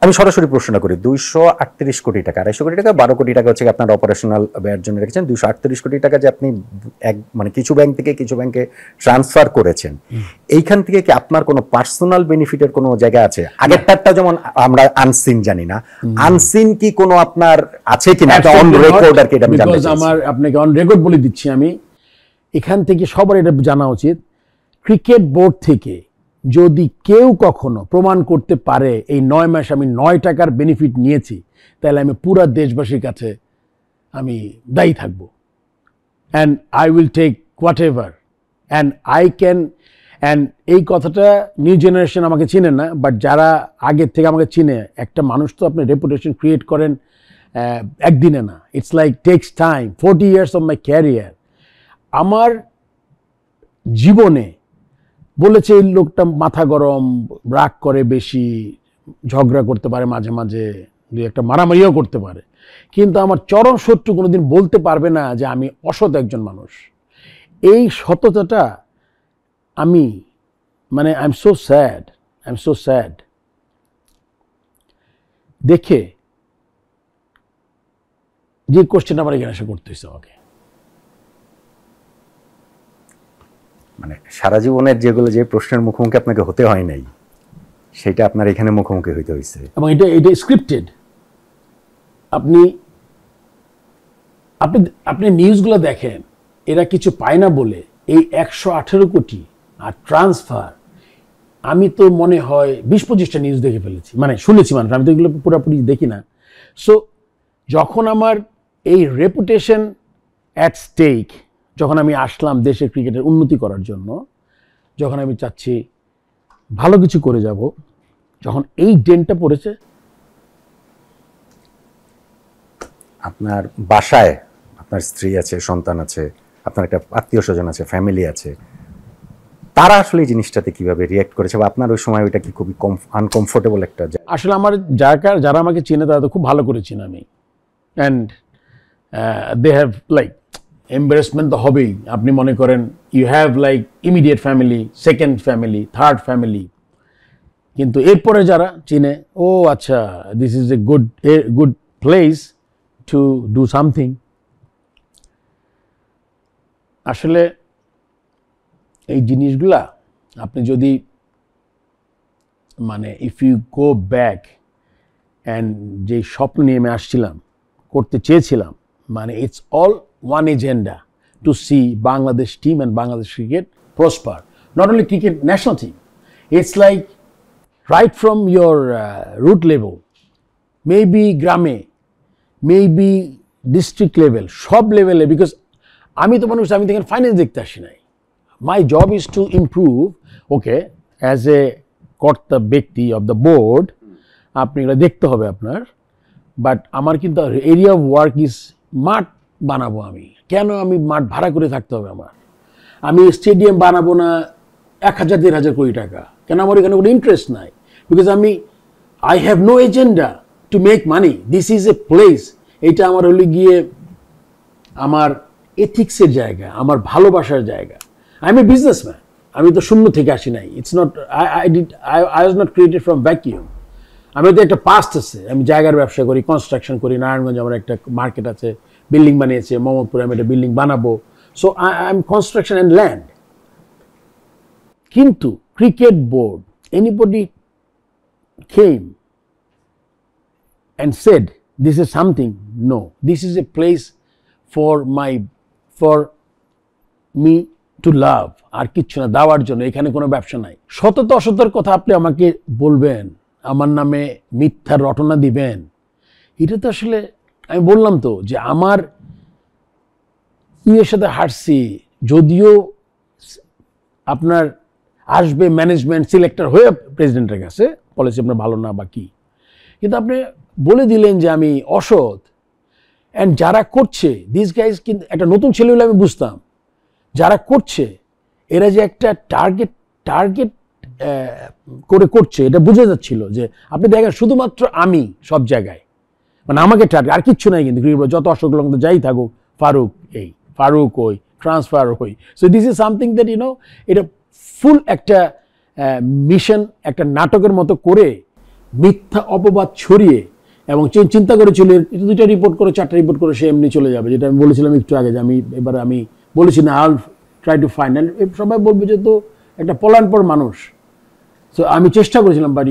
আমি সরাসরি প্রশ্ন করি, 238 কোটি টাকা, 250 কোটি টাকা, 12 কোটি টাকা হচ্ছে আপনার অপারেশনাল ব্যয়ের জন্য রেখেছেন, 238 কোটি টাকা যে আপনি মানে কিছু ব্যাংক থেকে কিছু ব্যাংকে ট্রান্সফার করেছেন, এইখান থেকে কি আপনার কোনো পার্সোনাল বেনিফিটের কোনো জায়গা আছে? আগেরটা যেমন আমরা আনসিন জানি না, আনসিন কি কোনো আপনার আছে কিনা অন রেকর্ড? আর কি এটা আমি জানতে চাই। আমার আপনাকে অন রেকর্ড বলে দিচ্ছি, আমি এখান থেকে সবার এটা জানা উচিত, ক্রিকেট বোর্ড থেকে যদি কেউ কখনো প্রমাণ করতে পারে এই 9 মাস আমি 9 টাকার বেনিফিট নিয়েছি, তাহলে আমি পুরো দেশবাসীর কাছে আমি দায়ী থাকব। And I will take whatever and I can. অ্যান্ড এই কথাটা নিউ জেনারেশন আমাকে চিনে না, বাট যারা আগের থেকে আমাকে চিনে, একটা মানুষ তো আপনি রেপুটেশন ক্রিয়েট করেন একদিনে না, it's like takes time. 40 years of my career. আমার জীবনে বলেছে এই লোকটা মাথা গরম, রাগ করে বেশি, ঝগড়া করতে পারে, মাঝে মাঝে দুই একটা মারামারিও করতে পারে, কিন্তু আমার চরম শত্রু কোনোদিন বলতে পারবে না যে আমি অসৎ একজন মানুষ। এই সততাটা আমি মানে আই এম সো স্যাড দেখে, যে কোশ্চেন আমার এখানে এসে করতে হয়েছে আমাকে। মানে সারা জীবনের যেগুলো যে প্রশ্নের মুখোমুখি আপনাকে হতে হয় নাই, সেটা আপনার এখানে মুখোমুখি হইতে হয়েছে, এবং এটা স্ক্রিপ্টেড। আপনি আপনি আপনি নিউজগুলো দেখেন, এরা কিছু পায় না বলে এই 118 কোটি আর ট্রান্সফার, আমি তো মনে হয় 20-25টা নিউজ দেখে ফেলেছি, মানে শুনেছি মানুষ, আমি তো এগুলো পুরোপুরি দেখি না। সো যখন আমার এই রেপুটেশন অ্যাট স্টেক, যখন আমি আসলাম দেশের ক্রিকেটের উন্নতি করার জন্য, যখন আমি চাচ্ছি ভালো কিছু করে যাব, যখন এই ডেনটা পড়েছে। আপনার বাসায় আপনার স্ত্রী আছে, সন্তান আছে, আপনার একটা আত্মীয় স্বজন আছে, ফ্যামিলি আছে, তারা আসলে এই জিনিসটাতে কিভাবে রিয়াক্ট করেছে, বা আপনার ওই সময় ওইটা কি খুবই আনকমফোর্টেবল একটা? আসলে আমার যারা আমাকে চেনে তারা তো খুব ভালো করে চিনি আমি, and they have like embarrassment তো হবেই। আপনি মনে করেন you have like immediate family, second family, third family, কিন্তু এরপরে যারা চিনে, ও আচ্ছা, this is a good place to do something. আসলে এই জিনিসগুলা আপনি যদি মানে if you go back, and যে স্বপ্ন নিয়ে আমি আসছিলাম, করতে চেয়েছিলাম, মানে it's all one agenda to see Bangladesh team and Bangladesh cricket prosper. Not only cricket national team, it's like right from your root level, maybe grame, maybe district level, সব লেভেলে, বিকজ আমি তো মানুষ, আমি দেখেন ফাইন্যান্স দেখতে আসি নাই। My job is to improve. Okay, as a কর্তা ব্যক্তি অফ দ্য বোর্ড আপনি এগুলো দেখতে হবে আপনার, বাট আমার কিন্তু এরিয়া অফ ওয়ার্ক ইজ মাঠ বানাবো। আমি কেন আমি মাঠ ভাড়া করে থাকতে হবে আমার? আমি স্টেডিয়াম বানাবো না 1000-1500 কোটি টাকা, কেন? আমার এখানে কোনো ইন্টারেস্ট নাই, because I have no agenda to make money. This is a place, এটা আমার হলে গিয়ে আমার এথিক্সের জায়গা, আমার ভালোবাসার জায়গা। আই এম এ বিজনেসম্যান, আমি তো শূন্য থেকে আসি নাই। It's not I was not created from vacuum. আমি তো একটা পাস্ট আছে, আমি জায়গার ব্যবসা করি, কনস্ট্রাকশন করি। নারায়ণগঞ্জ আমার একটা মার্কেট আছে, বিল্ডিং বানিয়েছে। মোহাম্মদপুরে আমি একটা বিল্ডিং বানাবো। So I am construction and land. কিন্তু cricket board, anybody came and said this is something, no, this is a place for me to love, আর কিচ্ছু না, দেওয়ার জন্য। এখানে কোনো ব্যবসা নাই। সততা অসততার কথা আপনি আমাকে বলবেন, আমার নামে মিথ্যার রটনা দিবেন, এটা তো আসলে, আমি বললাম তো যে আমার ইয়ের সাথে হারছি, যদিও আপনার আসবে ম্যানেজমেন্ট সিলেক্টর হয়ে প্রেসিডেন্টের কাছে, পলিসি আপনার ভালো না বা কি, কিন্তু আপনি বলে দিলেন যে আমি অসৎ। অ্যান্ড যারা করছে, দিস গাইজ, কিন্তু একটা নতুন ছেলে হলে আমি বুঝতাম, যারা করছে এরা যে একটা টার্গেট করে করছে, এটা বুঝে যাচ্ছিল। যে আপনি দেখেন শুধুমাত্র আমি সব জায়গায়, মানে আমাকে টার্গেট, আর কিচ্ছু নাই। কিন্তু যত অশোক লঙ্ক যাই থাকুক, ফারুক ওই ট্রান্সফার হই। So this is something that এটা ফুল একটা মিশন, একটা নাটকের মতো করে মিথ্যা অপবাদ ছড়িয়ে এবং চিন্তা করেছিল 2টা রিপোর্ট করে 4টা রিপোর্ট করে সে এমনি চলে যাবে, যেটা আমি বলেছিলাম একটু আগে যে আমি বলেছি না আল ট্রাই টু ফাইন্ড, সবাই বলবে যে তো একটা পলায়নপর মানুষ। সো আমি চেষ্টা করেছিলাম, বাট